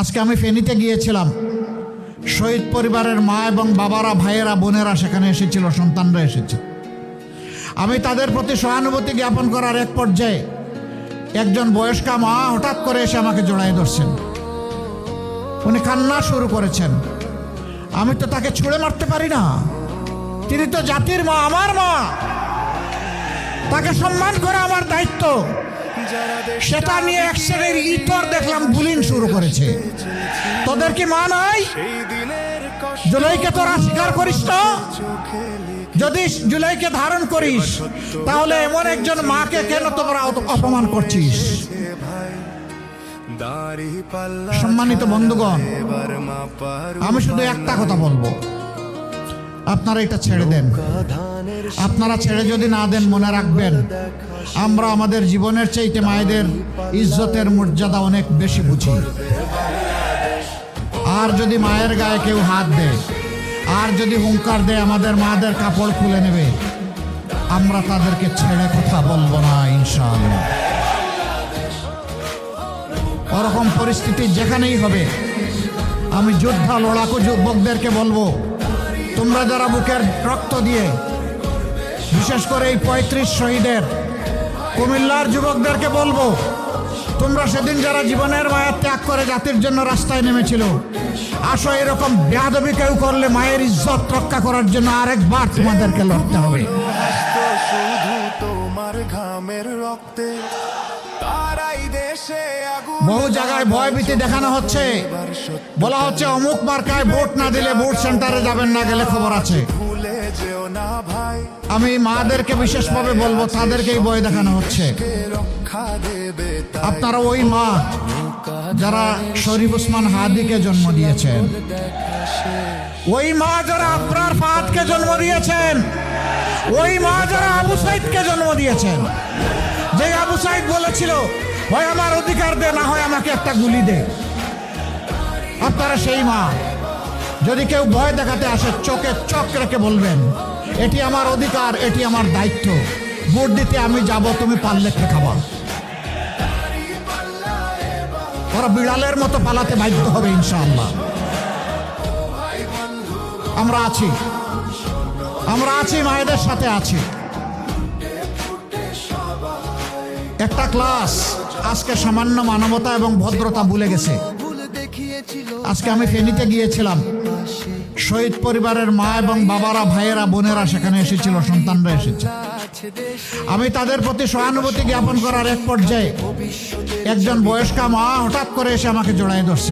আজকে আমি ফেনীতে গিয়েছিলাম। শহীদ পরিবারের মা এবং বাবারা, ভাইয়েরা, বোনেরা সেখানে এসেছিল, সন্তানরা এসেছে। আমি তাদের প্রতি সহানুভূতি জ্ঞাপন করার এক পর্যায়ে একজন বয়স্কা মা হঠাৎ করে এসে আমাকে জড়ায় ধরছেন। উনি কান্না শুরু করেছেন। আমি তো তাকে ছুঁড়ে মারতে পারি না, তিনি তো জাতির মা, আমার মা, তাকে সম্মান করা আমার দায়িত্ব। সেটা নিয়ে এক শ্রেণীর ইতর দেখলাম বুলিং শুরু করেছে। তোদের কি মা নাই? জুলাইকে তোরা স্বীকার করিস না? যদি জুলাইকে ধারণ করিস তাহলে এমন একজন মাকে কেন তোমরা অপমান করছিস? সম্মানিত বন্ধুগণ, আমি শুধু একটা কথা বলবো, আপনারা এটা ছেড়ে দেন। আপনারা ছেড়ে যদি না দেন, মনে রাখবেন আমরা আমাদের জীবনের চাইতে মায়েদের ইজ্জতের মর্যাদা অনেক বেশি বুঝি। আর যদি মায়ের গায়ে কেউ হাত দেয়, আর যদি হুঙ্কার দেয় আমাদের মাদের কাপড় খুলে নেবে, আমরা তাদেরকে ছেড়ে কথা বলবো না ইনশাআল্লাহ। ওরকম পরিস্থিতি যেখানেই হবে, আমি যোদ্ধা লড়াকু যুবকদেরকে বলবো, তোমরা যারা বুকের রক্ত দিয়ে, বিশেষ করে এই 35 শহীদের কুমিল্লার যুবকদেরকে বলবো, তোমরা সেদিন যারা জীবনের মায়া ত্যাগ করে জাতির জন্য রাস্তায় নেমেছিল, আসো এরকম বেয়াদবি কেউ করলে মায়ের ইজ্জত রক্ষা করার জন্য আরেকবার তোমাদেরকে লড়তে হবে। বহু জায়গায় ভয়ভীতি দেখানো হচ্ছে, বলা হচ্ছে অমুক মার্কায় ভোট না দিলে ভোট সেন্টারে যাবেন না, গেলে খবর আছে। আমি মাদেরকে বিশেষভাবে বলবো, তাদেরকেই ভয় দেখানো হচ্ছে। আপনারা ওই মা যারা শরীফ ওসমান হাদিকে জন্ম দিয়েছেন, ওই মা যারা আবরার ফাহাদকে জন্ম দিয়েছেন, ওই মা যারা আবু সাইদকে জন্ম দিয়েছেন, যে আবু সাইদ বলেছিল হয় আমার অধিকার দে, না হয় আমাকে একটা গুলি দে। আপনারা সেই মা। যদি কেউ ভয় দেখাতে আসে, চোখে চোখ রেখে বলবেন, এটি আমার অধিকার, এটি আমার দায়িত্ব, ভোট দিতে আমি যাব, তুমি পারলে খাবা। ওরা বিড়ালের মতো পালাতে বাধ্য হবে ইনশাআল্লাহ। আমরা আছি, আমরা আছি, মায়েদের সাথে আছি। একটা ক্লাস আজকে সামান্য মানবতা এবং ভদ্রতা ভুলে গেছে। আজকে আমি ফেনীতে গিয়েছিলাম। শহীদ পরিবারের মা এবং বাবারা, ভাইয়েরা, বোনেরা সেখানে এসেছিল, সন্তানরা এসেছে। আমি তাদের প্রতি সহানুভূতি জ্ঞাপন করার এক পর্যায়ে একজন বয়স্কা মা হঠাৎ করে এসে আমাকে জড়ায় ধরছে।